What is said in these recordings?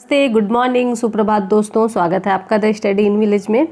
नमस्ते, good morning, सुप्रभात दोस्तों। स्वागत है आपका द स्टडी इन विलेज में।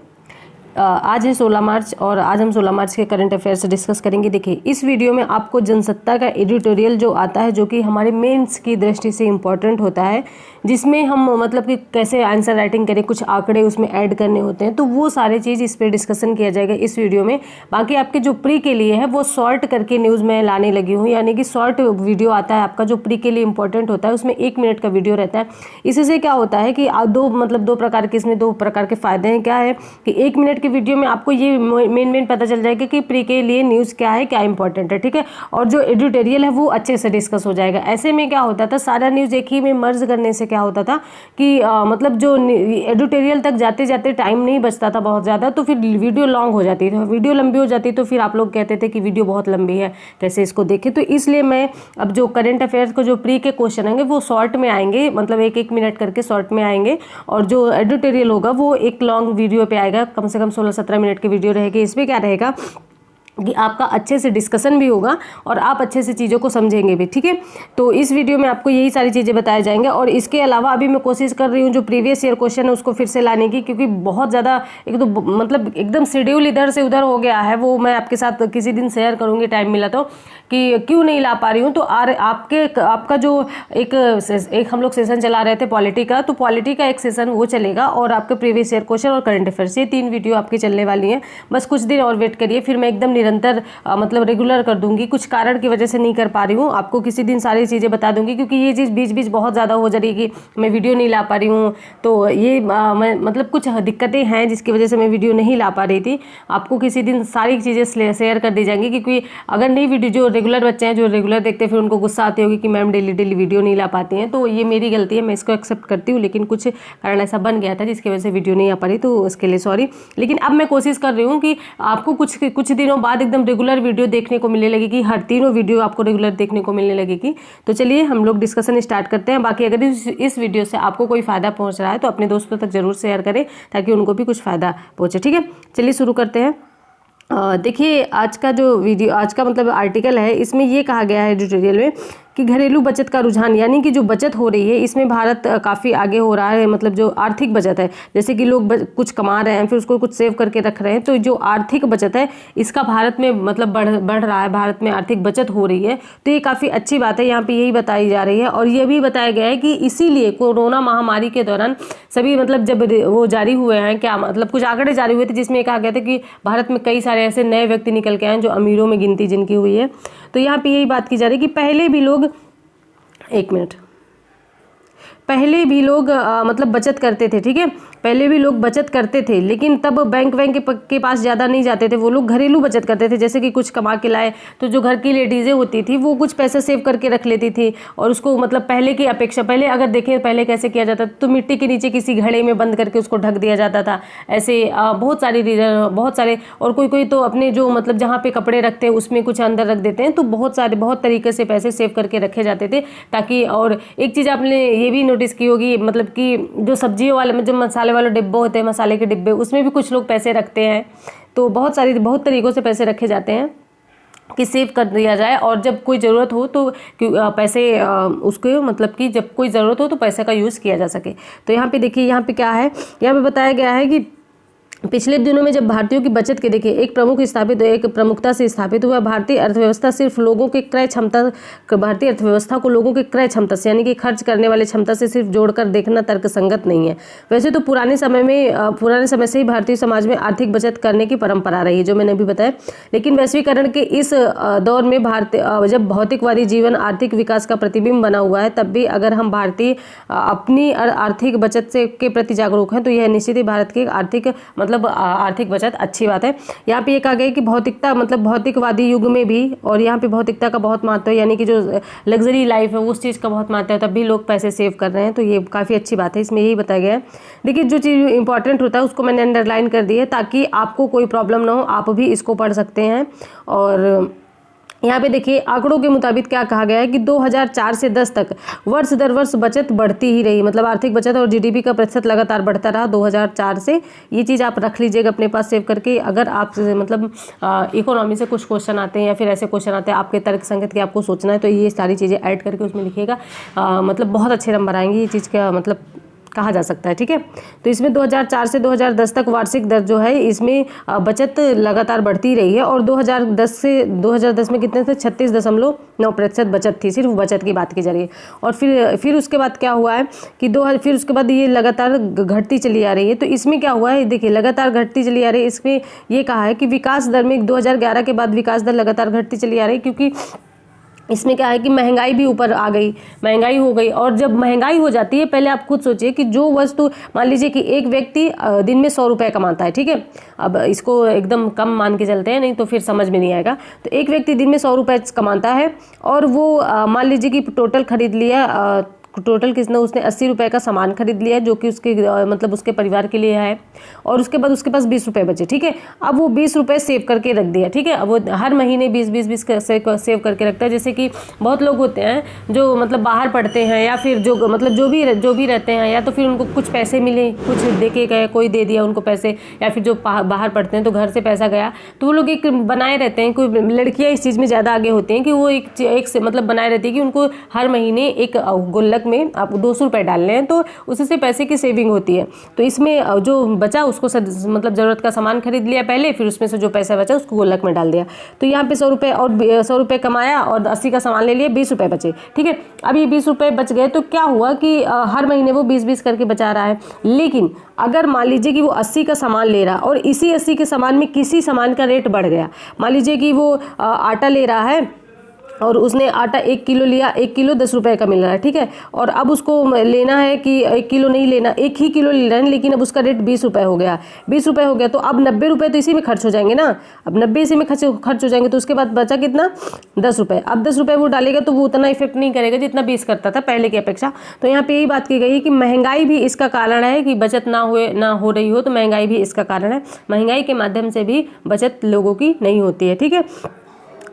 आज है 16 मार्च और आज हम 16 मार्च के करंट अफेयर्स डिस्कस करेंगे। देखिए, इस वीडियो में आपको जनसत्ता का एडिटोरियल जो आता है, जो कि हमारे मेंस की दृष्टि से इम्पॉर्टेंट होता है, जिसमें हम मतलब कि कैसे आंसर राइटिंग करें, कुछ आंकड़े उसमें ऐड करने होते हैं, तो वो सारे चीज़ इस पर डिस्कशन किया जाएगा इस वीडियो में। बाकी आपके जो प्री के लिए है वो शॉर्ट करके न्यूज़ में लाने लगी हूँ, यानी कि शॉर्ट वीडियो आता है आपका जो प्री के लिए इंपॉर्टेंट होता है, उसमें 1 मिनट का वीडियो रहता है। इससे क्या होता है कि दो प्रकार के इसमें 2 प्रकार के फ़ायदे हैं। क्या है कि 1 मिनट के वीडियो में आपको ये मेन पता चल जाएगा कि प्री के लिए न्यूज़ क्या है, क्या इंपॉर्टेंट है, ठीक है। और जो एडिटोरियल है वो अच्छे से डिस्कस हो जाएगा। ऐसे में क्या होता था, सारा न्यूज़ एक ही में मर्ज करने से क्या होता था कि मतलब जो एडिटोरियल तक जाते जाते टाइम नहीं बचता था बहुत ज़्यादा, तो फिर वीडियो लॉन्ग हो जाती थी। वीडियो लंबी हो जाती तो फिर आप लोग कहते थे कि वीडियो बहुत लंबी है, कैसे इसको देखें। तो इसलिए मैं अब जो करंट अफेयर्स को जो प्री के क्वेश्चन आएंगे वो शॉर्ट में आएंगे, मतलब 1-1 मिनट करके शॉर्ट में आएंगे, और जो एडिटोरियल होगा वो एक लॉन्ग वीडियो पे आएगा, कम से कम 16-17 मिनट की वीडियो रहेगी। इसमें क्या रहेगा कि आपका अच्छे से डिस्कशन भी होगा और आप अच्छे से चीज़ों को समझेंगे भी, ठीक है। तो इस वीडियो में आपको यही सारी चीज़ें बताए जाएंगे। और इसके अलावा अभी मैं कोशिश कर रही हूँ जो प्रीवियस ईयर क्वेश्चन है उसको फिर से लाने की, क्योंकि बहुत ज़्यादा एक तो मतलब एकदम शेड्यूल इधर से उधर हो गया है। वो मैं आपके साथ किसी दिन शेयर करूँगी, टाइम मिला तो, कि क्यों नहीं ला पा रही हूँ। तो आपका जो एक हम लोग सेशन चला रहे थे पॉलिटी का, तो पॉलिटी का एक सेशन वो चलेगा, और आपके प्रीवियस ईयर क्वेश्चन और करंट अफेयर्स, ये 3 वीडियो आपकी चलने वाली हैं। बस कुछ दिन और वेट करिए, फिर मैं एकदम निरंतर मतलब रेगुलर कर दूंगी। कुछ कारण की वजह से नहीं कर पा रही हूँ, आपको किसी दिन सारी चीज़ें बता दूंगी, क्योंकि ये चीज़ बीच बीच बहुत ज़्यादा हो जा रही है कि मैं वीडियो नहीं ला पा रही हूँ। तो ये मैं मतलब कुछ दिक्कतें हैं जिसकी वजह से मैं वीडियो नहीं ला पा रही थी। आपको किसी दिन सारी चीज़ें शेयर कर दी जाएंगी, क्योंकि अगर नहीं वीडियो, जो रेगुलर बच्चे हैं जो रेगुलर देखते हैं, फिर उनको गुस्सा आती होगी कि मैम डेली वीडियो नहीं ला पाती हैं। तो ये मेरी गलती है, मैं इसको एक्सेप्ट करती हूँ, लेकिन कुछ कारण ऐसा बन गया था जिसकी वजह से वीडियो नहीं आ पा रही, तो उसके लिए सॉरी। लेकिन अब मैं कोशिश कर रही हूँ कि आपको कुछ दिनों बाद एकदम रेगुलर वीडियो देखने को मिलने लगेगी, हर तीनों वीडियो आपको रेगुलर देखने को मिलने लगेगी। तो चलिए हम लोग डिस्कशन स्टार्ट करते हैं। बाकी अगर इस वीडियो से आपको कोई फ़ायदा पहुंच रहा है तो अपने दोस्तों तक जरूर शेयर करें, ताकि उनको भी कुछ फ़ायदा पहुंचे, ठीक है। चलिए शुरू करते हैं। देखिए, आज का जो वीडियो, आज का मतलब आर्टिकल है, इसमें ये कहा गया है एडिटोरियल में कि घरेलू बचत का रुझान, यानी कि जो बचत हो रही है इसमें भारत काफ़ी आगे हो रहा है। मतलब जो आर्थिक बचत है, जैसे कि लोग कुछ कमा रहे हैं फिर उसको कुछ सेव करके रख रहे हैं, तो जो आर्थिक बचत है इसका भारत में मतलब बढ़ रहा है, भारत में आर्थिक बचत हो रही है। तो ये काफ़ी अच्छी बात है, यहाँ पे यही बताई जा रही है। और ये भी बताया गया है कि इसीलिए कोरोना महामारी के दौरान सभी मतलब जब वो जारी हुए हैं, क्या मतलब कुछ आंकड़े जारी हुए थे जिसमें कहा गया था कि भारत में कई सारे ऐसे नए व्यक्ति निकल के आए हैं जो अमीरों में गिनती जिनकी हुई है। तो यहाँ पे यही बात की जा रही है कि पहले भी लोग मतलब बचत करते थे, ठीक है। पहले भी लोग बचत करते थे, लेकिन तब बैंक के पास ज़्यादा नहीं जाते थे, वो लोग घरेलू बचत करते थे। जैसे कि कुछ कमा के लाए, तो जो घर की लेडीज़ें होती थी वो कुछ पैसे सेव करके रख लेती थी, और उसको मतलब पहले की अपेक्षा, पहले अगर देखें पहले कैसे किया जाता था, तो मिट्टी के नीचे किसी घड़े में बंद करके उसको ढक दिया जाता था। ऐसे बहुत सारे, और कोई तो अपने जो मतलब जहाँ पे कपड़े रखते हैं उसमें कुछ अंदर रख देते हैं। तो बहुत तरीके से पैसे सेव करके रखे जाते थे, ताकि। और एक चीज़ आपने ये भी नोटिस की होगी, मतलब कि जो सब्जियों वाले, जो मसाले वाले डिब्बे होते हैं, मसाले के डिब्बे, उसमें भी कुछ लोग पैसे रखते हैं। तो बहुत तरीक़ों से पैसे रखे जाते हैं कि सेव कर दिया जाए, और जब कोई ज़रूरत हो तो पैसे उसको मतलब कि जब कोई ज़रूरत हो तो पैसे का यूज़ किया जा सके। तो यहाँ पे देखिए, यहाँ पे क्या है, यहाँ पे बताया गया है कि पिछले दिनों में जब भारतीयों की बचत के देखिए एक प्रमुखता से स्थापित हुआ, भारतीय अर्थव्यवस्था को लोगों के क्रय क्षमता से, यानी कि खर्च करने वाले क्षमता से सिर्फ जोड़कर देखना तर्कसंगत नहीं है। वैसे तो पुराने समय से ही भारतीय समाज में आर्थिक बचत करने की परंपरा रही है, जो मैंने अभी बताया। लेकिन वैश्वीकरण के इस दौर में जब भौतिकवादी जीवन आर्थिक विकास का प्रतिबिंब बना हुआ है, तब भी अगर हम भारतीय अपनी आर्थिक बचत के प्रति जागरूक हैं, तो यह निश्चित ही भारत की आर्थिक बचत अच्छी बात है। यहाँ पे ये कहा गया कि भौतिकवादी युग में भी, और यहाँ पे भौतिकता का बहुत महत्व है, यानी कि जो लग्जरी लाइफ है उस चीज़ का बहुत महत्व है, तब भी लोग पैसे सेव कर रहे हैं। तो ये काफ़ी अच्छी बात है, इसमें यही बताया गया है। देखिए, जो चीज़ इंपॉर्टेंट होता है उसको मैंने अंडरलाइन कर दी है, ताकि आपको कोई प्रॉब्लम ना हो, आप भी इसको पढ़ सकते हैं। और यहाँ पे देखिए, आंकड़ों के मुताबिक क्या कहा गया है कि 2004 से 10 तक वर्ष दर वर्ष बचत बढ़ती ही रही, मतलब आर्थिक बचत और जीडीपी का प्रतिशत लगातार बढ़ता रहा 2004 से। ये चीज़ आप रख लीजिएगा अपने पास सेव करके। अगर आप मतलब इकोनॉमी से कुछ क्वेश्चन आते हैं या फिर ऐसे क्वेश्चन आते हैं आपके तर्क संगत की आपको सोचना है, तो ये सारी चीज़ें ऐड करके उसमें लिखिएगा। मतलब बहुत अच्छे नंबर आएंगे, ये चीज़ का मतलब कहा जा सकता है। ठीक है, तो इसमें 2004 से 2010 तक वार्षिक दर जो है इसमें बचत लगातार बढ़ती रही है और 2010 में कितने थे, 36.9% बचत थी, सिर्फ बचत की बात की जा रही है। और फिर उसके बाद क्या हुआ है कि फिर उसके बाद ये लगातार घटती चली आ रही है। तो इसमें क्या हुआ है, देखिए लगातार घटती चली आ रही है। इसमें ये कहा है कि विकास दर में 2011 के बाद विकास दर लगातार घटती चली आ रही है, क्योंकि इसमें क्या है कि महंगाई भी ऊपर आ गई, महंगाई हो गई। और जब महंगाई हो जाती है, पहले आप खुद सोचिए कि जो वस्तु, मान लीजिए कि एक व्यक्ति दिन में 100 रुपये कमाता है, ठीक है, अब इसको एकदम कम मान के चलते हैं, नहीं तो फिर समझ में नहीं आएगा। तो एक व्यक्ति दिन में 100 रुपये कमाता है और वो मान लीजिए कि टोटल खरीद लिया, टोटल कितना, उसने 80 रुपये का सामान खरीद लिया जो कि उसके मतलब उसके परिवार के लिए है, और उसके बाद उसके पास 20 रुपये बचे। ठीक है, अब वो 20 रुपये सेव करके रख दिया। ठीक है, अब वो हर महीने 20 सेव करके रखता है। जैसे कि बहुत लोग होते हैं जो मतलब बाहर पढ़ते हैं, या फिर जो मतलब जो भी रहते हैं, या तो फिर उनको कुछ पैसे मिले, कुछ दे के गए, कोई दे दिया उनको पैसे, या फिर जो बाहर पढ़ते हैं तो घर से पैसा गया, तो वो लोग एक बनाए रहते हैं। कोई लड़कियाँ इस चीज़ में ज़्यादा आगे होती हैं कि वो एक से मतलब बनाए रहती है कि उनको हर महीने एक गुल्लक में आप 200 रुपये डालने हैं, तो उससे पैसे की सेविंग होती है। तो इसमें जो बचा उसको मतलब ज़रूरत का सामान खरीद लिया पहले, फिर उसमें से जो पैसा बचा उसको गुल्लक में डाल दिया। तो यहाँ पे 100 रुपये और 100 रुपये कमाया और 80 का सामान ले लिया, 20 रुपये बचे। ठीक है, अब ये 20 रुपये बच गए, तो क्या हुआ कि हर महीने वो 20 करके बचा रहा है। लेकिन अगर मान लीजिए कि वो 80 का सामान ले रहा और इसी 80 के सामान में किसी सामान का रेट बढ़ गया, मान लीजिए कि वो आटा ले रहा है और उसने आटा 1 किलो लिया, 1 किलो 10 रुपये का मिल रहा है। ठीक है, और अब उसको लेना है कि 1 किलो नहीं लेना, 1 ही किलो ले रहा है, लेकिन अब उसका रेट 20 रुपये हो गया। 20 रुपये हो गया तो अब 90 रुपये तो इसी में खर्च हो जाएंगे ना, अब 90 इसी में खर्च हो जाएंगे। तो उसके बाद बचा कितना, 10 रुपये। अब 10 रुपये वो डालेगा तो वो उतना इफेक्ट नहीं करेगा जितना 20 करता था पहले की अपेक्षा। तो यहाँ पे यही बात की गई कि महंगाई भी इसका कारण है कि बचत ना हो रही हो, तो महंगाई भी इसका कारण है। महंगाई के माध्यम से भी बचत लोगों की नहीं होती है। ठीक है,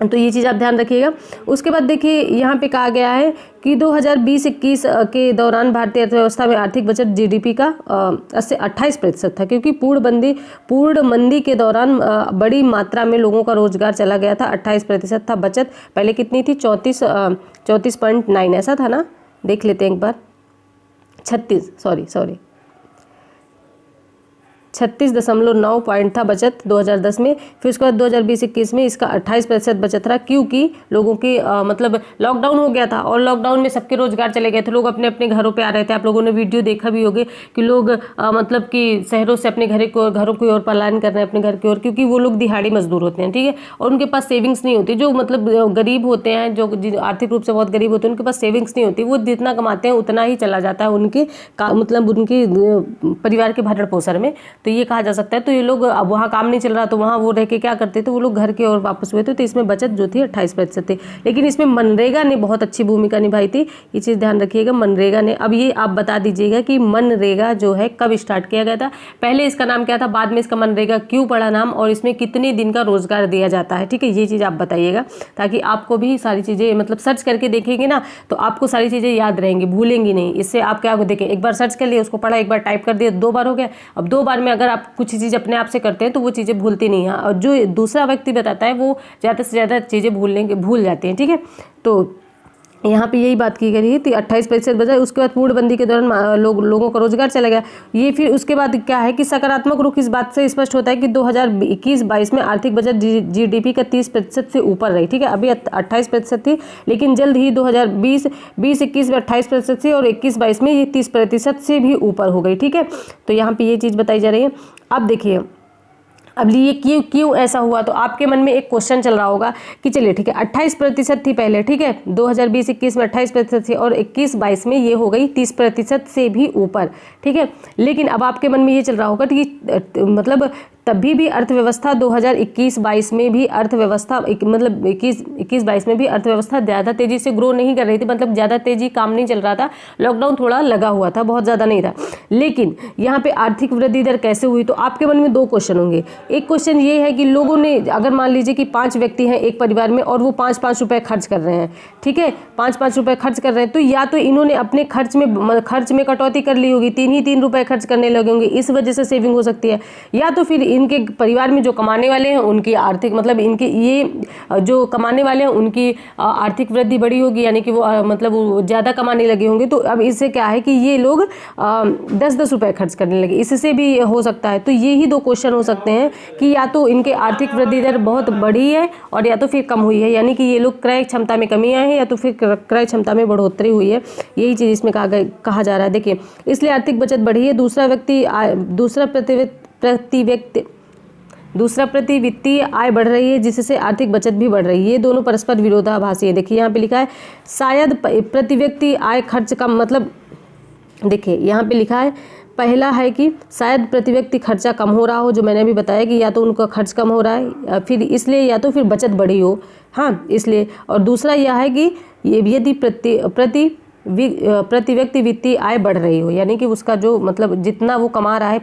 तो ये चीज़ आप ध्यान रखिएगा। उसके बाद देखिए यहाँ पे कहा गया है कि 2020-21 के दौरान भारतीय अर्थव्यवस्था में आर्थिक बचत जीडीपी का 28% था, क्योंकि पूर्ण मंदी के दौरान बड़ी मात्रा में लोगों का रोजगार चला गया था। 28% था बचत, पहले कितनी थी, 34.9 ऐसा था ना, देख लेते हैं एक बार, 36.9 पॉइंट था बचत 2010 में। फिर उसके बाद 2020-21 में इसका 28% बचत रहा, क्योंकि लोगों की मतलब लॉकडाउन हो गया था और लॉकडाउन में सबके रोजगार चले गए थे, लोग अपने अपने घरों पे आ रहे थे। आप लोगों ने वीडियो देखा भी होगा कि लोग मतलब कि शहरों से अपने घरों की ओर पलायन कर रहे हैं, अपने घर की ओर, क्योंकि वो लोग दिहाड़ी मजदूर होते हैं। ठीक है, और उनके पास सेविंग्स नहीं होती। जो मतलब गरीब होते हैं, जो आर्थिक रूप से बहुत गरीब होते हैं, उनके पास सेविंग्स नहीं होती। वो जितना कमाते हैं उतना ही चला जाता है उनके मतलब उनके परिवार के भरण पोषण में। तो ये कहा जा सकता है। तो ये लोग अब वहाँ काम नहीं चल रहा तो वहाँ वो रह के क्या करते थे, वो लोग घर की ओर वापस हुए थे। तो इसमें बचत जो थी 28% थी। लेकिन इसमें मनरेगा ने बहुत अच्छी भूमिका निभाई थी, ये चीज़ ध्यान रखिएगा। मनरेगा ने, अब ये आप बता दीजिएगा कि मनरेगा जो है कब स्टार्ट किया गया था, पहले इसका नाम क्या था, बाद में इसका मनरेगा क्यों पड़ा नाम, और इसमें कितने दिन का रोजगार दिया जाता है। ठीक है, ये चीज़ आप बताइएगा, ताकि आपको भी सारी चीज़ें मतलब सर्च करके देखेंगे ना तो आपको सारी चीज़ें याद रहेंगी, भूलेंगी नहीं। इससे आप क्या देखें, एक बार सर्च कर लिए, उसको पढ़ा, एक बार टाइप कर दिया, 2 बार हो गया। अब 2 बार में अगर आप कुछ चीज़ अपने आप से करते हैं तो वो चीज़ें भूलती नहीं है, और जो दूसरा व्यक्ति बताता है वो ज़्यादा से ज़्यादा चीज़ें भूल जाते हैं। ठीक है, तो यहाँ पे यही बात की गई थी, 28% बचा। उसके बाद पूर्णबंदी के दौरान लोगों का रोजगार चला गया। ये फिर उसके बाद क्या है कि सकारात्मक रुख इस बात से स्पष्ट होता है कि 2021-22 में आर्थिक बचत जीडीपी का 30% से ऊपर रही। ठीक है, अभी 28% थी, लेकिन जल्द ही 2020-21 में 28% थी और 21-22 में ये 30% से भी ऊपर हो गई। ठीक है, तो यहाँ पे ये चीज़ बताई जा रही है। अब देखिए, अब ये क्यों ऐसा हुआ, तो आपके मन में एक क्वेश्चन चल रहा होगा कि चलिए ठीक है, 28% थी पहले, ठीक है, 2020-21 में 28% थी और 21-22 में ये हो गई 30% से भी ऊपर। ठीक है, लेकिन अब आपके मन में ये चल रहा होगा कि मतलब तभी भी अर्थव्यवस्था 2021-22 में भी अर्थव्यवस्था मतलब 21-22 में भी अर्थव्यवस्था ज़्यादा तेज़ी से ग्रो नहीं कर रही थी, मतलब ज़्यादा तेज़ी काम नहीं चल रहा था, लॉकडाउन थोड़ा लगा हुआ था, बहुत ज़्यादा नहीं था। लेकिन यहाँ पे आर्थिक वृद्धि दर कैसे हुई, तो आपके मन में 2 क्वेश्चन होंगे। एक क्वेश्चन ये है कि लोगों ने, अगर मान लीजिए कि 5 व्यक्ति हैं एक परिवार में और वो 5-5 रुपये खर्च कर रहे हैं, ठीक है, 5-5 रुपये खर्च कर रहे हैं, तो या तो इन्होंने अपने खर्च में कटौती कर ली होगी, 3 रुपये खर्च करने लगे होंगे, इस वजह से सेविंग हो सकती है, या तो फिर इनके परिवार में जो कमाने वाले हैं उनकी आर्थिक मतलब इनके ये जो कमाने वाले हैं उनकी आर्थिक वृद्धि बड़ी होगी, यानी कि वो मतलब वो ज़्यादा कमाने लगे होंगे। तो अब इससे क्या है कि ये लोग 10-10 रुपये खर्च करने लगे, इससे भी हो सकता है। तो ये ही दो क्वेश्चन हो सकते हैं कि या तो इनके आर्थिक वृद्धि दर बहुत बढ़ी है और या तो फिर कम हुई है, यानी कि ये लोग क्रय क्षमता में कमी आए हैं या तो फिर क्रय क्षमता में बढ़ोतरी हुई है। यही चीज़ इसमें कहा जा रहा है। देखिए, इसलिए आर्थिक बचत बढ़ी है। दूसरा प्रति वित्तीय आय बढ़ रही है, जिससे आर्थिक बचत भी बढ़ रही है। ये दोनों परस्पर विरोधाभासी है। देखिए यहाँ पे लिखा है शायद प्रति व्यक्ति आय खर्च कम, मतलब देखिए यहाँ पे लिखा है पहला है कि शायद प्रति व्यक्ति खर्चा कम हो रहा हो, जो मैंने अभी बताया कि या तो उनका खर्च कम हो रहा है फिर इसलिए, या तो फिर बचत बढ़ी हो, हाँ इसलिए। और दूसरा यह है कि यदि प्रति व्यक्ति वित्तीय आय बढ़ रही हो, यानी कि उसका जो मतलब जितना वो कमा रहा है,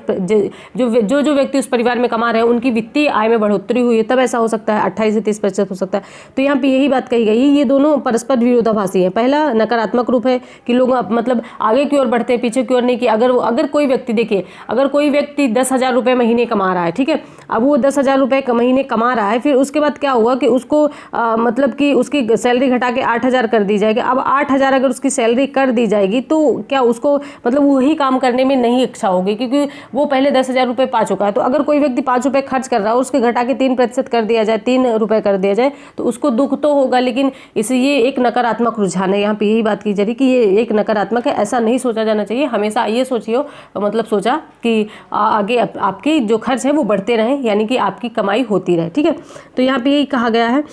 जो व्यक्ति उस परिवार में कमा रहे हैं उनकी वित्तीय आय में बढ़ोतरी हुई है, तब ऐसा हो सकता है। 28 से 30% हो सकता है। तो यहाँ पे यही बात कही गई है। ये दोनों परस्पर विरोधाभासी हैं। पहला नकारात्मक रूप है कि लोग मतलब आगे की ओर बढ़ते हैं, पीछे की ओर नहीं। कि अगर कोई व्यक्ति, देखिए अगर कोई व्यक्ति 10,000 रुपये महीने कमा रहा है, ठीक है, अब वो 10,000 रुपये महीने कमा रहा है, फिर उसके बाद क्या हुआ कि उसको मतलब कि उसकी सैलरी घटा के 8,000 कर दी जाएगी। अब 8,000 अगर उसकी सैलरी कर दी जाएगी तो क्या उसको मतलब वही काम करने में नहीं इच्छा होगी, क्योंकि वो पहले 10,000 रुपये पा चुका है। तो अगर कोई व्यक्ति 5 रुपये खर्च कर रहा है, उसके घटा के 3% कर दिया जाए, 3 रुपये कर दिया जाए, तो उसको दुख तो होगा, लेकिन इसे ये एक नकारात्मक रुझान है। यहाँ पे यही बात की जा रही कि ये एक नकारात्मक है, ऐसा नहीं सोचा जाना चाहिए। हमेशा ये सोचियो, मतलब सोचा कि आगे आपके जो खर्च है वो बढ़ते रहें, यानी कि आपकी कमाई होती रहे, ठीक है। तो यहाँ पे यही कहा गया है।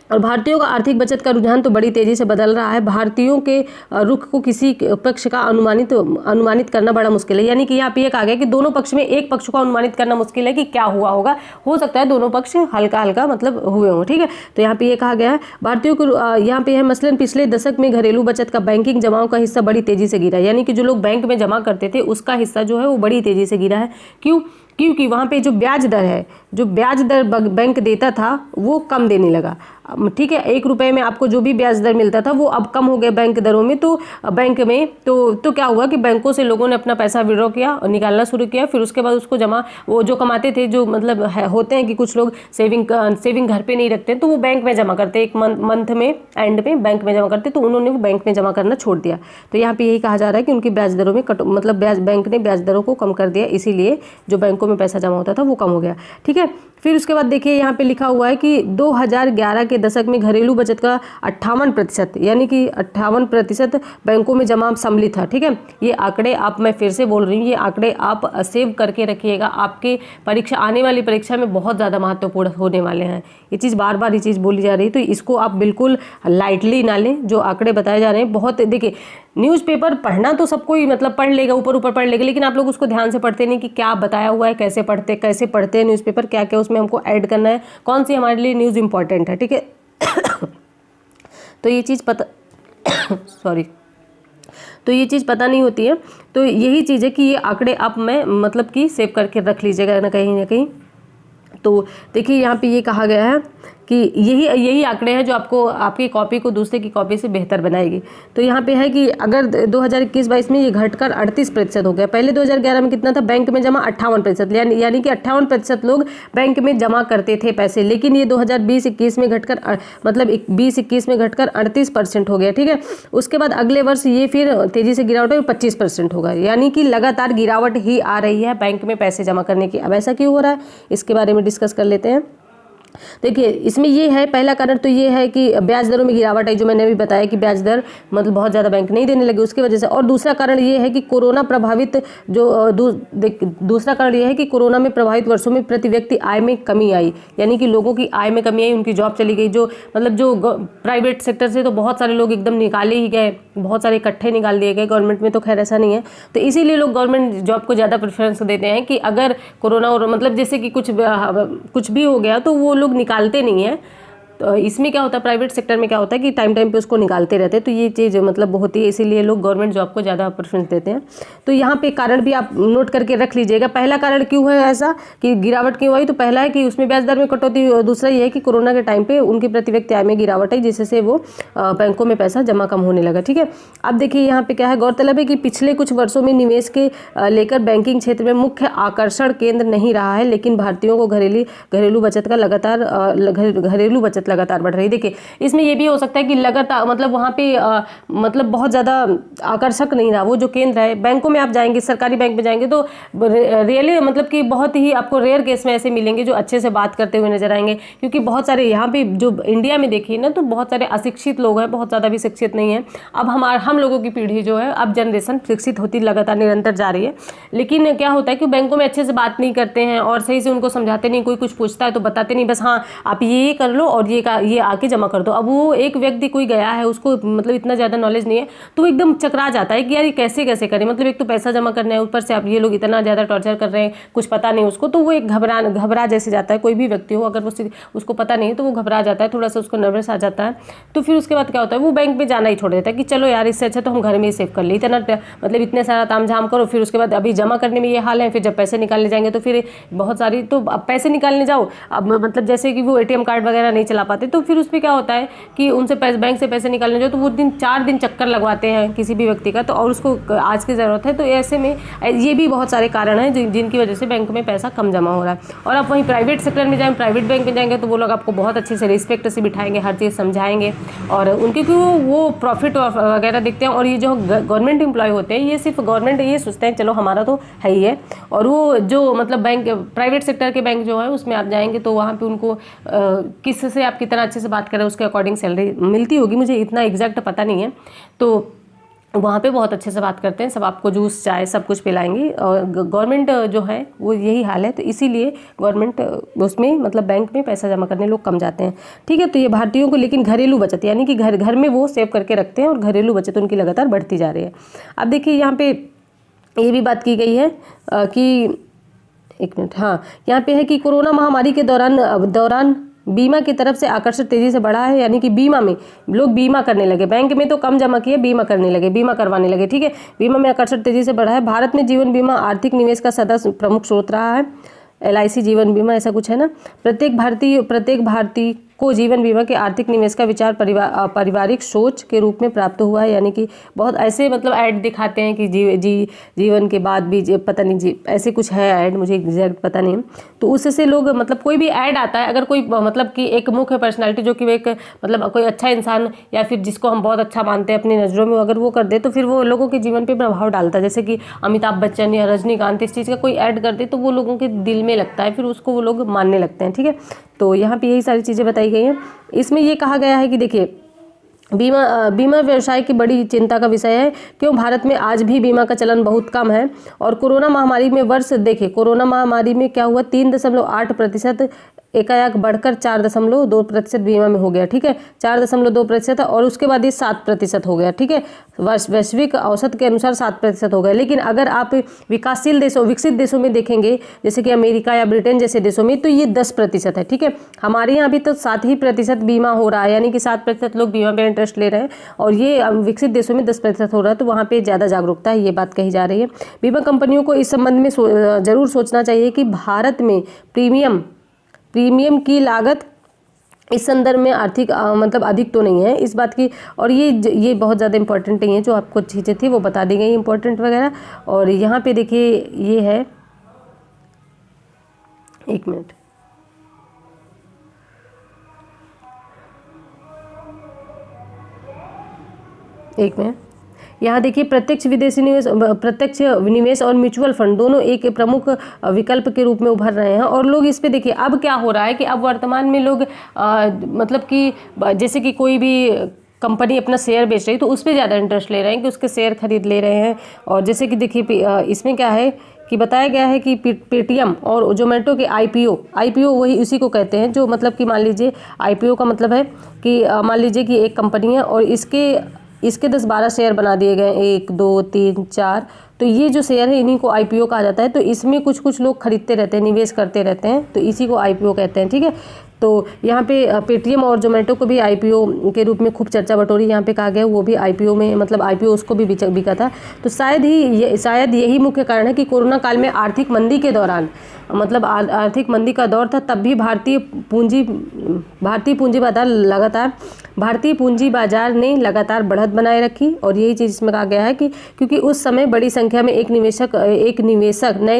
और भारतीयों का आर्थिक बचत का रुझान तो बड़ी तेजी से बदल रहा है। भारतीयों के रुख को किसी पक्ष का अनुमानित करना बड़ा मुश्किल है, यानी कि यहाँ पे ये कहा गया कि दोनों पक्ष में एक पक्ष को अनुमानित करना मुश्किल है कि क्या हुआ होगा। हो सकता है दोनों पक्ष हल्का हल्का मतलब हुए हों, ठीक है। तो यहाँ पे ये कहा गया है भारतीयों को यहाँ पे है मसलन पिछले दशक में घरेलू बचत का बैंकिंग जमाओं का हिस्सा बड़ी तेजी से गिरा, यानी कि जो लोग बैंक में जमा करते थे उसका हिस्सा जो है वो बड़ी तेजी से गिरा है। क्योंकि वहाँ पे जो ब्याज दर है, जो ब्याज दर बैंक देता था वो कम देने लगा, ठीक है। 1 रुपये में आपको जो भी ब्याज दर मिलता था वो अब कम हो गया बैंक दरों में। तो बैंक में तो क्या हुआ कि बैंकों से लोगों ने अपना पैसा विड्रॉ किया और निकालना शुरू किया। फिर उसके बाद उसको जमा, वो जो कमाते थे, जो मतलब होते हैं कि कुछ लोग सेविंग घर पे नहीं रखते, तो वो बैंक में जमा करते, एक मंथ में एंड में बैंक में जमा करते, तो उन्होंने वो बैंक में जमा करना छोड़ दिया। तो यहाँ पे यही कहा जा रहा है कि उनकी ब्याज दरों में मतलब बैंक ने ब्याज दरों को कम कर दिया, इसीलिए जो बैंकों में पैसा जमा होता था वो कम हो गया, ठीक है। फिर उसके बाद देखिए यहाँ पे लिखा हुआ है कि 2011 के दशक में घरेलू बचत का 58%, यानी कि 58% बैंकों में जमा सम्मिलित था, ठीक है। ये आंकड़े मैं फिर से बोल रही हूँ, ये आंकड़े आप सेव करके रखिएगा, आपके आने वाली परीक्षा में बहुत ज़्यादा महत्वपूर्ण होने वाले हैं। ये चीज़ बार बार ये चीज़ बोली जा रही है, तो इसको आप बिल्कुल लाइटली ना लें। जो आंकड़े बताए जा रहे हैं बहुत, देखिए न्यूज़पेपर पढ़ना तो सबको ही मतलब पढ़ लेगा, ऊपर पढ़ लेगा, लेकिन आप लोग उसको ध्यान से पढ़ते नहीं कि क्या बताया हुआ है, कैसे पढ़ते हैं न्यूज़पेपर, क्या क्या उसमें हमको ऐड करना है, कौन सी हमारे लिए न्यूज़ इंपॉर्टेंट है, ठीक है। तो ये चीज़ पता तो ये चीज़ पता नहीं होती है। तो यही चीज़ है कि ये आंकड़े आप मतलब कि सेव करके रख लीजिएगा ना कहीं। तो देखिए यहाँ पे ये कहा गया है कि यही आंकड़े हैं जो आपको आपकी कॉपी को दूसरे की कॉपी से बेहतर बनाएगी। तो यहाँ पे है कि अगर 2021-22 में ये घटकर 38% हो गया। पहले 2011 में कितना था, बैंक में जमा 58%, यानी कि 58% लोग बैंक में जमा करते थे पैसे, लेकिन ये 2020-21 में घटकर मतलब 20-21 में घटकर 38% हो गया, ठीक है। उसके बाद अगले वर्ष ये फिर तेजी से गिरावट है, 25% होगा, यानी कि लगातार गिरावट ही आ रही है बैंक में पैसे जमा करने की। अब ऐसा क्यों हो रहा है, इसके बारे में डिस्कस कर लेते हैं। देखिए इसमें ये है, पहला कारण तो ये है कि ब्याज दरों में गिरावट है, जो मैंने अभी बताया कि ब्याज दर मतलब बहुत ज़्यादा बैंक नहीं देने लगे उसकी वजह से। और दूसरा कारण ये है कि कोरोना प्रभावित दूसरा कारण ये है कि कोरोना में प्रभावित वर्षों में प्रति व्यक्ति आय में कमी आई, यानी कि लोगों की आय में कमी आई, उनकी जॉब चली गई। जो प्राइवेट सेक्टर से तो बहुत सारे लोग एकदम निकाले ही गए, बहुत सारे इकट्ठे निकाल दिए गए, गवर्नमेंट में तो खैर ऐसा नहीं है। तो इसीलिए लोग गवर्नमेंट जॉब को ज़्यादा प्रेफरेंस देते हैं कि अगर कोरोना और मतलब जैसे कि कुछ भी हो गया तो वो लोग निकालते नहीं हैं, तो इसमें क्या होता है, प्राइवेट सेक्टर में क्या होता है कि टाइम टाइम पे उसको निकालते रहते हैं, तो ये चीज़ मतलब होती है, इसीलिए लोग गवर्नमेंट जॉब को ज़्यादा प्रेफरेंस देते हैं। तो यहाँ पे कारण भी आप नोट करके रख लीजिएगा। पहला कारण क्यों है ऐसा कि गिरावट क्यों आई, तो पहला है कि उसमें ब्याज दर में कटौती, और दूसरा ये है कि कोरोना के टाइम पे उनकी प्रति व्यक्ति आय में गिरावट आई, जिससे वो बैंकों में पैसा जमा कम होने लगा। ठीक है, अब देखिए यहाँ पे क्या है, गौरतलब है कि पिछले कुछ वर्षों में निवेश के लेकर बैंकिंग क्षेत्र में मुख्य आकर्षण केंद्र नहीं रहा है, लेकिन भारतीयों को घरेलू बचत लगातार बढ़ रही है। देखिए इसमें ये भी हो सकता है कि लगातार मतलब वहाँ पे मतलब बहुत ज़्यादा आकर्षक नहीं रहा वो जो केंद्र है। बैंकों में आप जाएंगे, सरकारी बैंक में जाएंगे तो रियली मतलब कि बहुत ही आपको रेयर केस में ऐसे मिलेंगे जो अच्छे से बात करते हुए नजर आएंगे, क्योंकि बहुत सारे यहाँ पे जो इंडिया में देखिए ना, तो बहुत सारे अशिक्षित लोग हैं, बहुत ज़्यादा भी शिक्षित नहीं है। अब हम लोगों की पीढ़ी जो है, अब जनरेशन शिक्षित होती लगातार निरंतर जा रही है, लेकिन क्या होता है कि बैंकों में अच्छे से बात नहीं करते हैं और सही से उनको समझाते नहीं, कोई कुछ पूछता है तो बताते नहीं, बस हाँ आप ये कर लो और ये आके जमा कर दो। अब वो एक व्यक्ति कोई गया है, उसको मतलब इतना ज़्यादा नॉलेज नहीं है, तो एकदम चकरा जाता है कि यार ये कैसे करें, मतलब एक तो पैसा जमा करना है, ऊपर से आप ये लोग इतना ज़्यादा टॉर्चर कर रहे हैं, कुछ पता नहीं उसको, तो वो एक घबरा जैसे जाता है। कोई भी व्यक्ति हो अगर उसको पता नहीं है तो वो घबरा जाता है, थोड़ा सा उसको नर्वस आ जाता है। तो फिर उसके बाद क्या होता है, वो बैंक में जाना ही छोड़ देता है कि चलो यार इससे अच्छा तो हम घर में ही सेव कर ले, इतना मतलब इतने सारा तामझाम करो, फिर उसके बाद अभी जमा करने में ये हाल है, फिर जब पैसे निकालने जाएंगे तो फिर बहुत सारी, तो अब पैसे निकालने जाओ, अब मतलब जैसे कि वो ATM कार्ड वगैरह नहीं चला पाते, तो फिर उस पर क्या होता है कि उनसे बैंक से पैसे निकालने जाओ तो वो 4 दिन चक्कर लगवाते हैं किसी भी व्यक्ति का, तो और उसको आज की ज़रूरत है। तो ऐसे में ये भी बहुत सारे कारण हैं जिनकी वजह से बैंक में पैसा कम जमा हो रहा है। और आप वहीं प्राइवेट सेक्टर में जाएँ, प्राइवेट बैंक में जाएंगे तो वो लोग आपको बहुत अच्छे से रिस्पेक्ट से बिठाएंगे, हर चीज़ समझाएंगे, और उनके क्योंकि वो प्रॉफिट वगैरह देखते हैं। और ये जो गवर्नमेंट एम्प्लॉय होते हैं, ये सिर्फ गवर्नमेंट ये सोचते हैं चलो हमारा तो है ही है, और वो जो मतलब बैंक प्राइवेट सेक्टर के बैंक जो है उसमें आप जाएंगे तो वहाँ पे उनको किससे आप कितना अच्छे से बात करें उसके अकॉर्डिंग सैलरी मिलती होगी, मुझे इतना एग्जैक्ट पता नहीं है। तो वहाँ पे बहुत अच्छे से बात करते हैं, सब आपको जूस चाय सब कुछ पिलाएंगे, और गवर्नमेंट जो है वो यही हाल है। तो इसीलिए गवर्नमेंट उसमें मतलब बैंक में पैसा जमा करने लोग कम जाते हैं। ठीक है, तो ये भारतीयों को, लेकिन घरेलू बचत यानी कि घर में वो सेव करके रखते हैं, और घरेलू बचत उनकी लगातार बढ़ती जा रही है। अब देखिए यहाँ पे ये भी बात की गई है कि एक मिनट, हाँ यहाँ पे है कि कोरोना महामारी के दौरान बीमा की तरफ से आकर्षण तेजी से बढ़ा है, यानी कि बीमा में लोग बीमा करने लगे, बैंक में तो कम जमा किए, बीमा करवाने लगे। ठीक है, बीमा में आकर्षण तेजी से बढ़ा है। भारत में जीवन बीमा आर्थिक निवेश का सदा प्रमुख स्रोत रहा है। LIC जीवन बीमा ऐसा कुछ है ना। प्रत्येक भारतीय को जीवन बीमा के आर्थिक निवेश का विचार पारिवारिक सोच के रूप में प्राप्त हुआ है, यानी कि बहुत ऐसे मतलब ऐड दिखाते हैं कि जीवन के बाद भी पता नहीं जी ऐसे कुछ है ऐड, मुझे एग्जैक्ट पता नहीं। तो उससे लोग मतलब कोई भी ऐड आता है, अगर कोई मतलब कि एक मुख्य पर्सनालिटी जो कि एक मतलब कोई अच्छा इंसान या फिर जिसको हम बहुत अच्छा मानते हैं अपनी नज़रों में, अगर वो कर दे तो फिर वो लोगों के जीवन पर प्रभाव डालता है। जैसे कि अमिताभ बच्चन या रजनीकांत इस चीज़ का कोई ऐड कर दे तो वो लोगों के दिल में लगता है, फिर उसको वो लोग मानने लगते हैं। ठीक है, तो यहाँ पे यही सारी चीज़ें बताई गई हैं। इसमें ये कहा गया है कि देखिए बीमा व्यवसाय की बड़ी चिंता का विषय है, क्यों भारत में आज भी बीमा का चलन बहुत कम है। और कोरोना महामारी में क्या हुआ, 3.8% एकाएक बढ़कर 4.2% बीमा में हो गया। ठीक है, 4.2%, और उसके बाद ये 7% हो गया। ठीक है, वैश्विक औसत के अनुसार 7% हो गया। लेकिन अगर आप विकसित देशों में देखेंगे, जैसे कि अमेरिका या ब्रिटेन जैसे देशों में, तो ये 10% है। ठीक है, हमारे यहाँ भी तो 7% बीमा हो रहा है, यानी कि 7% लोग बीमा पे इंटरेस्ट ले रहे हैं, और ये विकसित देशों में 10% हो रहा है, तो वहाँ पे ज़्यादा जागरूकता है, ये बात कही जा रही है। बीमा कंपनियों को इस संबंध में जरूर सोचना चाहिए कि भारत में प्रीमियम की लागत इस संदर्भ में आर्थिक मतलब अधिक तो नहीं है इस बात की, और ये बहुत ज़्यादा इंपॉर्टेंट नहीं है, जो आपको चीज़ें थी वो बता दी गई इंपॉर्टेंट वगैरह। और यहाँ पे देखिए ये है, एक मिनट, यहाँ देखिए प्रत्यक्ष निवेश और म्यूचुअल फंड दोनों एक प्रमुख विकल्प के रूप में उभर रहे हैं। और लोग इस पे देखिए अब क्या हो रहा है कि अब वर्तमान में लोग मतलब कि जैसे कि कोई भी कंपनी अपना शेयर बेच रही है तो उस पर ज़्यादा इंटरेस्ट ले रहे हैं कि उसके शेयर खरीद ले रहे हैं। और जैसे कि देखिए इसमें क्या है कि बताया गया है कि पेटीएम और जोमेटो के आईपीओ वही उसी को कहते हैं, जो मतलब कि मान लीजिए आईपीओ का मतलब है कि मान लीजिए कि एक कंपनी है और इसके 10-12 शेयर बना दिए गए, 1 2 3 4, तो ये जो शेयर है इन्हीं को IPO कहा जाता है। तो इसमें कुछ कुछ लोग खरीदते रहते हैं, निवेश करते रहते हैं, तो इसी को IPO कहते हैं। ठीक है, तो यहाँ पे पेटीएम और जोमेटो को भी IPO के रूप में खूब चर्चा बटोरी यहाँ पे कहा गया, वो भी IPO में मतलब IPO उसको भी बिका था। तो शायद यही मुख्य कारण है कि कोरोना काल में आर्थिक मंदी के दौरान, मतलब आर्थिक मंदी का दौर था, तब भी भारतीय पूंजी बाजार ने लगातार बढ़त बनाए रखी। और यही चीज़ इसमें कहा गया है कि क्योंकि उस समय बड़ी संख्या में नए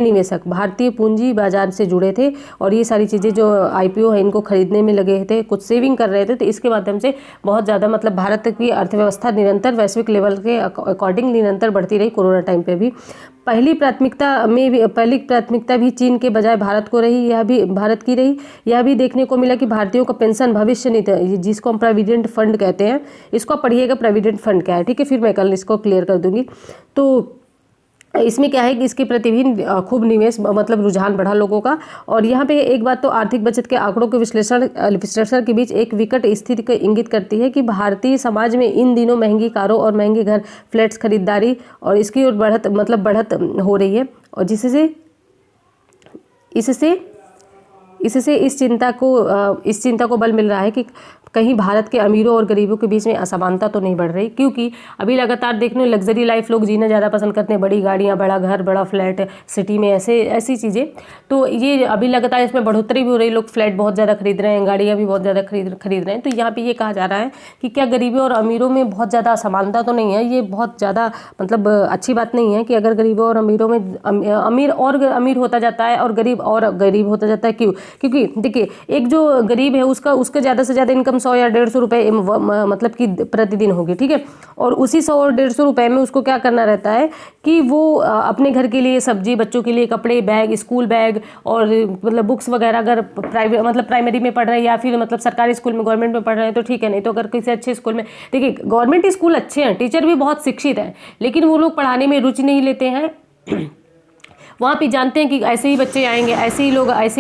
निवेशक भारतीय पूंजी बाजार से जुड़े थे और ये सारी चीज़ें जो IPO है इनको खरीदने में लगे थे, कुछ सेविंग कर रहे थे, तो इसके माध्यम से बहुत ज़्यादा मतलब भारत की अर्थव्यवस्था निरंतर वैश्विक लेवल के अकॉर्डिंग निरंतर बढ़ती रही कोरोना टाइम पे भी। पहली प्राथमिकता भी चीन के बजाय भारत को रही, यह भी देखने को मिला कि भारतीयों का पेंशन भविष्य निधि, जिसको हम प्रोविडेंट फंड कहते हैं, इसको पढ़िएगा प्रोविडेंट फंड क्या है। ठीक है, फिर मैं कल इसको क्लियर कर दूंगी। तो इसमें क्या है कि इसके प्रति भी खूब निवेश मतलब रुझान बढ़ा लोगों का। और यहाँ पे एक बात तो आर्थिक बचत के आंकड़ों के विश्लेषण के बीच एक विकट स्थिति को इंगित करती है कि भारतीय समाज में इन दिनों महंगी कारों और महंगे घर, फ्लैट्स खरीदारी और इसकी ओर बढ़त हो रही है, और इससे इस चिंता को बल मिल रहा है कि कहीं भारत के अमीरों और गरीबों के बीच में असमानता तो नहीं बढ़ रही, क्योंकि अभी लगातार देखने लग्जरी लाइफ लोग जीना ज़्यादा पसंद करते हैं, बड़ी गाड़ियाँ, बड़ा घर, बड़ा फ्लैट सिटी में, ऐसी चीज़ें। तो ये अभी लगातार इसमें बढ़ोतरी भी हो रही, लोग फ्लैट बहुत ज़्यादा खरीद रहे हैं, गाड़ियाँ भी बहुत ज़्यादा खरीद रहे हैं। तो यहाँ पर ये कहा जा रहा है कि क्या गरीबों और अमीरों में बहुत ज़्यादा असमानता तो नहीं है। ये बहुत ज़्यादा मतलब अच्छी बात नहीं है कि अगर गरीबों और अमीरों में अमीर होता जाता है और गरीब होता जाता है। क्यों? क्योंकि देखिए, एक जो गरीब है उसका ज़्यादा से ज़्यादा इनकम 100 या 150 रुपये मतलब कि प्रतिदिन होगी। ठीक है, और उसी 100 और 150 रुपये में उसको क्या करना रहता है कि वो अपने घर के लिए सब्जी, बच्चों के लिए कपड़े, बैग, स्कूल बैग और मतलब बुक्स वगैरह, अगर प्राइमरी में पढ़ रहे हैं या फिर मतलब सरकारी स्कूल में, गवर्नमेंट में पढ़ रहे हैं तो ठीक है, नहीं तो अगर किसी अच्छे स्कूल में, देखिए गवर्नमेंट स्कूल अच्छे हैं, टीचर भी बहुत शिक्षित हैं, लेकिन वो लोग पढ़ाने में रुचि नहीं लेते हैं। वहाँ पे जानते हैं कि ऐसे ही बच्चे आएंगे, ऐसे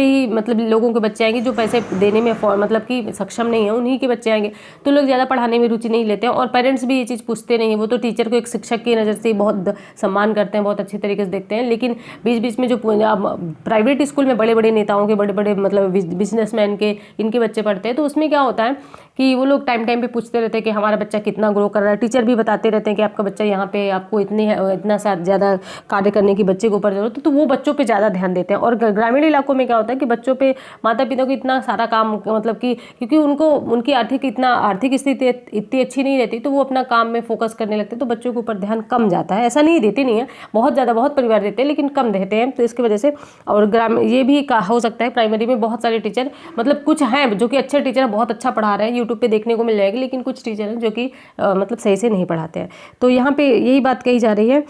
ही मतलब लोगों के बच्चे आएंगे जो पैसे देने में मतलब कि सक्षम नहीं है, उन्हीं के बच्चे आएंगे, तो लोग ज़्यादा पढ़ाने में रुचि नहीं लेते हैं। और पेरेंट्स भी ये चीज़ पूछते नहीं है, वो तो टीचर को एक शिक्षक की नज़र से बहुत सम्मान करते हैं, बहुत अच्छे तरीके से देखते हैं। लेकिन बीच बीच में जो प्राइवेट स्कूल में बड़े बड़े नेताओं के, बड़े बड़े मतलब बिजनेसमैन के, इनके बच्चे पढ़ते हैं, तो उसमें क्या होता है कि वो लोग टाइम पे पूछते रहते हैं कि हमारा बच्चा कितना ग्रो कर रहा है। टीचर भी बताते रहते हैं कि आपका बच्चा यहाँ पे, आपको इतना ज़्यादा कार्य करने की बच्चे के ऊपर जरूरत है, तो वो बच्चों पे ज़्यादा ध्यान देते हैं। और ग्रामीण इलाकों में क्या होता है कि बच्चों पे माता पिता को इतना सारा काम मतलब कि क्योंकि उनकी आर्थिक स्थिति इतनी अच्छी नहीं रहती, तो वो अपना काम में फोकस करने लगते हैं, तो बच्चों के ऊपर ध्यान कम जाता है। ऐसा नहीं देते नहीं है, बहुत परिवार देते हैं, लेकिन कम देते हैं, तो इसकी वजह से। और ये भी हो सकता है प्राइमरी में बहुत सारे टीचर मतलब कुछ हैं जो कि अच्छे टीचर बहुत अच्छा पढ़ा रहे हैं, यूट्यूब पे देखने को मिल जाएगी, लेकिन कुछ टीचर हैं जो कि मतलब सही से नहीं पढ़ाते हैं। तो यहाँ पे यही बात कही जा रही है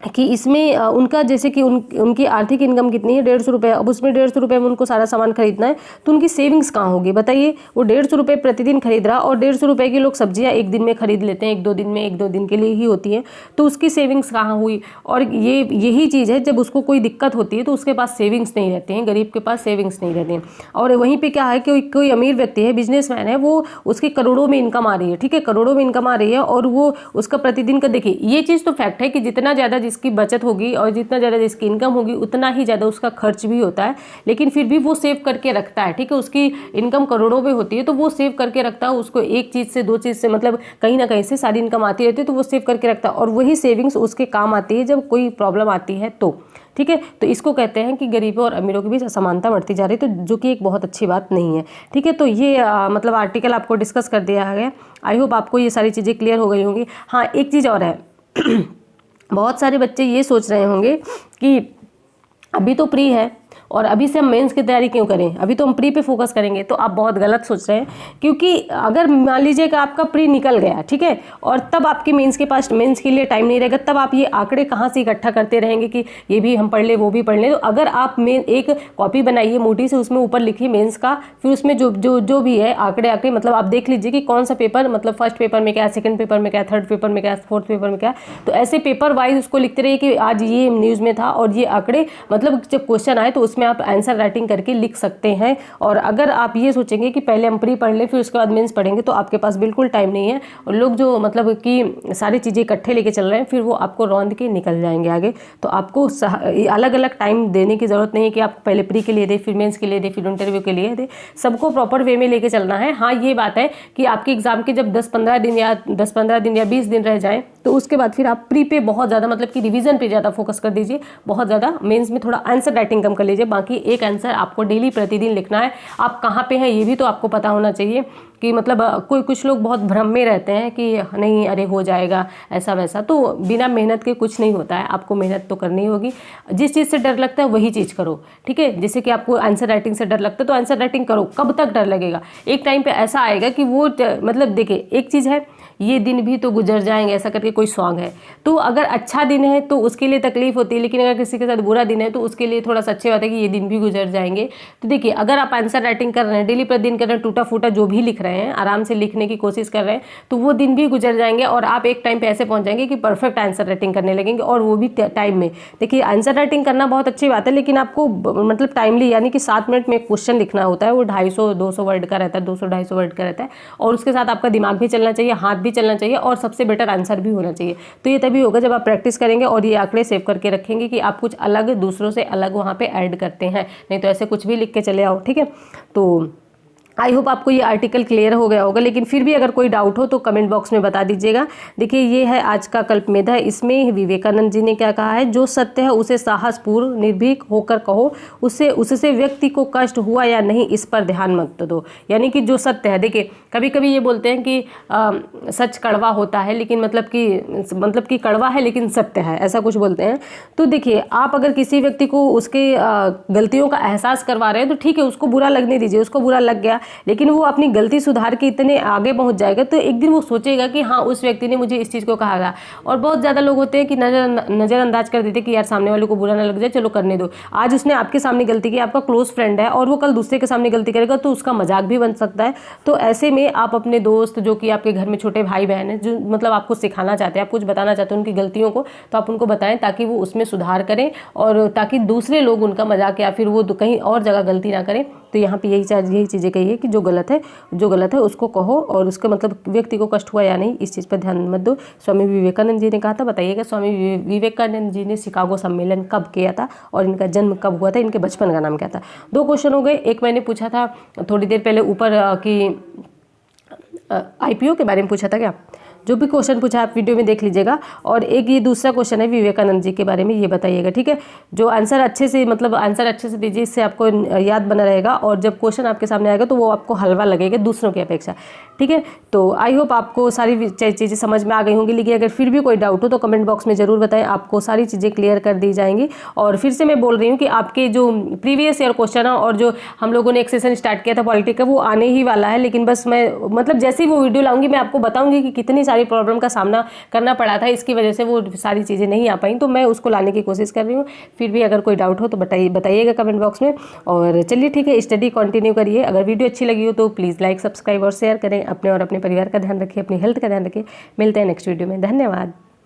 कि इसमें उनका जैसे कि उनकी आर्थिक इनकम कितनी है, 150 रुपये। अब उसमें 150 रुपये में उनको सारा सामान खरीदना है, तो उनकी सेविंग्स कहाँ होगी बताइए। वो 150 रुपये प्रतिदिन खरीद रहा, और 150 रुपये की लोग सब्जियां एक दिन में खरीद लेते हैं, एक दो दिन के लिए ही होती हैं, तो उसकी सेविंग्स कहाँ हुई। और यही चीज़ है, जब उसको कोई दिक्कत होती है तो उसके पास सेविंग्स नहीं रहते हैं, गरीब के पास सेविंग्स नहीं रहते हैं। और वहीं पर क्या है कि कोई अमीर व्यक्ति है, बिजनेसमैन है, वो उसकी करोड़ों में इनकम आ रही है, ठीक है, करोड़ों में इनकम आ रही है, और वो उसका प्रतिदिन का, देखिए ये चीज़ तो फैक्ट है कि जितना ज़्यादा जिसकी बचत होगी और जितना ज़्यादा जिसकी इनकम होगी उतना ही ज़्यादा उसका खर्च भी होता है, लेकिन फिर भी वो सेव करके रखता है। ठीक है, उसकी इनकम करोड़ों में होती है तो वो सेव करके रखता है, उसको एक चीज़ से, दो चीज़ से मतलब कहीं ना कहीं से सारी इनकम आती रहती है, तो वो सेव करके रखता है, और वही सेविंग्स उसके काम आती है जब कोई प्रॉब्लम आती है तो। ठीक है, तो इसको कहते हैं कि गरीबों और अमीरों के बीच असमानता बढ़ती जा रही है, तो जो कि एक बहुत अच्छी बात नहीं है। ठीक है, तो ये मतलब आर्टिकल आपको डिस्कस कर दिया गया। आई होप आपको ये सारी चीज़ें क्लियर हो गई होंगी। हाँ, एक चीज़ और है बहुत सारे बच्चे ये सोच रहे होंगे कि अभी तो प्री है और अभी से हम मेंस की तैयारी क्यों करें, अभी तो हम प्री पे फोकस करेंगे। तो आप बहुत गलत सोच रहे हैं, क्योंकि अगर मान लीजिए कि आपका प्री निकल गया, ठीक है, और तब आपके मेंस के लिए टाइम नहीं रहेगा, तब आप ये आंकड़े कहाँ से इकट्ठा करते रहेंगे कि ये भी हम पढ़ ले, वो भी पढ़ ले। तो अगर आप एक कॉपी बनाइए मोटी से, उसमें ऊपर लिखिए मेन्स का, फिर उसमें जो भी है आंकड़े मतलब आप देख लीजिए कि कौन सा पेपर, मतलब फर्स्ट पेपर में क्या, सेकंड पेपर में क्या, थर्ड पेपर में क्या, फोर्थ पेपर में क्या। तो ऐसे पेपर वाइज उसको लिखते रहिए कि आज ये न्यूज़ में था, और ये आंकड़े मतलब जब क्वेश्चन आए तो उसमें आप आंसर राइटिंग करके लिख सकते हैं। और अगर आप ये सोचेंगे कि पहले हम प्री पढ़ लें फिर उसके बाद मेंस पढ़ेंगे, तो आपके पास बिल्कुल टाइम नहीं है। और लोग जो मतलब कि सारी चीज़ें इकट्ठे लेके चल रहे हैं, फिर वो आपको रौंद के निकल जाएंगे आगे। तो आपको अलग अलग टाइम देने की ज़रूरत नहीं है कि आप पहले प्री के लिए दे, फिर मेंस के लिए दे, फिर इंटरव्यू के लिए दे। सबको प्रॉपर वे में लेके चलना है। हाँ, ये बात है कि आपके एग्जाम के जब 10-15 दिन या 20 दिन रह जाएं, तो उसके बाद फिर आप प्री पे बहुत ज़्यादा मतलब कि रिवीजन पे ज़्यादा फोकस कर दीजिए, बहुत ज़्यादा। मेंस में थोड़ा आंसर राइटिंग कम कर लीजिए। बाकी एक आंसर आपको डेली प्रतिदिन लिखना है। आप कहाँ पे हैं ये भी तो आपको पता होना चाहिए कि मतलब कुछ लोग बहुत भ्रम में रहते हैं कि नहीं अरे हो जाएगा ऐसा वैसा। तो बिना मेहनत के कुछ नहीं होता है, आपको मेहनत तो करनी होगी। जिस चीज़ से डर लगता है वही चीज़ करो, ठीक है। जैसे कि आपको आंसर राइटिंग से डर लगता है तो आंसर राइटिंग करो। कब तक डर लगेगा? एक टाइम पे ऐसा आएगा कि वो मतलब देखिए, एक चीज़ है ये दिन भी तो गुजर जाएंगे, ऐसा करके कोई सॉन्ग है। तो अगर अच्छा दिन है तो उसके लिए तकलीफ होती है, लेकिन अगर किसी के साथ बुरा दिन है तो उसके लिए थोड़ा सा अच्छी बात है कि ये दिन भी गुजर जाएंगे। तो देखिए, अगर आप आंसर राइटिंग कर रहे हैं, डेली प्रतिदिन कर रहे हैं, टूटा फूटा जो भी लिख रहे हैं, आराम से लिखने की कोशिश कर रहे हैं, तो वो दिन भी गुजर जाएंगे और आप एक टाइम पे ऐसे पहुंच जाएंगे कि परफेक्ट आंसर राइटिंग करने लगेंगे, और वो भी टाइम में। देखिए, आंसर राइटिंग करना बहुत अच्छी बात है, लेकिन आपको मतलब टाइमली, यानी कि 7 मिनट में एक क्वेश्चन लिखना होता है। वो 250-200 वर्ड का रहता है, 200-250 वर्ड का रहता है। और उसके साथ आपका दिमाग भी चलना चाहिए, हाथ भी चलना चाहिए, और सबसे बेटर आंसर भी होना चाहिए। तो ये तभी होगा जब आप प्रैक्टिस करेंगे और ये आंकड़े सेव करके रखेंगे कि आप कुछ अलग, दूसरों से अलग वहाँ पे ऐड करते हैं। नहीं तो ऐसे कुछ भी लिख के चले आओ, ठीक है। तो आई होप आपको ये आर्टिकल क्लियर हो गया होगा, लेकिन फिर भी अगर कोई डाउट हो तो कमेंट बॉक्स में बता दीजिएगा। देखिए, ये है आज का कल्पमेध है। इसमें विवेकानंद जी ने क्या कहा है, जो सत्य है उसे साहसपूर्ण निर्भीक होकर कहो, उससे व्यक्ति को कष्ट हुआ या नहीं इस पर ध्यान मत दो। यानी कि जो सत्य है, देखिए कभी कभी ये बोलते हैं कि सच कड़वा होता है, लेकिन मतलब कि कड़वा है लेकिन सत्य है, ऐसा कुछ बोलते हैं। तो देखिए, आप अगर किसी व्यक्ति को उसके गलतियों का एहसास करवा रहे हैं तो ठीक है, उसको बुरा लगने दीजिए। उसको बुरा लग गया, लेकिन वो अपनी गलती सुधार के इतने आगे पहुंच जाएगा तो एक दिन वो सोचेगा कि हाँ, उस व्यक्ति ने मुझे इस चीज़ को कहा था। और बहुत ज़्यादा लोग होते हैं कि नज़रअंदाज कर देते कि यार सामने वाले को बुरा ना लग जाए, चलो करने दो। आज उसने आपके सामने गलती की, आपका क्लोज फ्रेंड है, और वो कल दूसरे के सामने गलती करेगा तो उसका मजाक भी बन सकता है। तो ऐसे में आप अपने दोस्त, जो कि आपके घर में छोटे भाई बहन हैं, जो मतलब आपको सिखाना चाहते हैं, आप कुछ बताना चाहते हैं उनकी गलतियों को, तो आप उनको बताएं ताकि वो उसमें सुधार करें, और ताकि दूसरे लोग उनका मजाक या फिर वो कहीं और जगह गलती ना करें। तो यहाँ पे यही चीज़ें कही है कि जो गलत है उसको कहो, और उसका मतलब व्यक्ति को कष्ट हुआ या नहीं इस चीज़ पर ध्यान मत दो। स्वामी विवेकानंद जी ने कहा था। बताइएगा, स्वामी विवेकानंद जी ने शिकागो सम्मेलन कब किया था और इनका जन्म कब हुआ था, इनके बचपन का नाम क्या था। 2 क्वेश्चन हो गए। एक मैंने पूछा था थोड़ी देर पहले ऊपर कि IPO के बारे में पूछा था क्या। जो भी क्वेश्चन पूछा आप वीडियो में देख लीजिएगा। और एक ये दूसरा क्वेश्चन है विवेकानंद जी के बारे में, ये बताइएगा, ठीक है। जो आंसर अच्छे से दीजिए, इससे आपको याद बना रहेगा, और जब क्वेश्चन आपके सामने आएगा तो वो आपको हलवा लगेगा दूसरों की अपेक्षा, ठीक है। तो आई होप आपको सारी चीज़ें समझ में आ गई होंगी, लेकिन अगर फिर भी कोई डाउट हो तो कमेंट बॉक्स में ज़रूर बताएं, आपको सारी चीज़ें क्लियर कर दी जाएंगी। और फिर से मैं बोल रही हूँ कि आपके जो प्रीवियस ईयर क्वेश्चन है और जो हम लोगों ने एक सेशन स्टार्ट किया था पॉलिटिक्स का, वो आने ही वाला है। लेकिन बस मैं मतलब जैसे ही वो वीडियो लाऊंगी मैं आपको बताऊंगी कि कितनी सारी प्रॉब्लम का सामना करना पड़ा था, इसकी वजह से वो सारी चीज़ें नहीं आ पाई। तो मैं उसको लाने की कोशिश कर रही हूँ। फिर भी अगर कोई डाउट हो तो बताइएगा कमेंट बॉक्स में। और चलिए ठीक है, स्टडी कंटिन्यू करिए। अगर वीडियो अच्छी लगी हो तो प्लीज़ लाइक, सब्सक्राइब और शेयर करें। अपने और अपने परिवार का ध्यान रखिए, अपनी हेल्थ का ध्यान रखिए। मिलते हैं नेक्स्ट वीडियो में। धन्यवाद।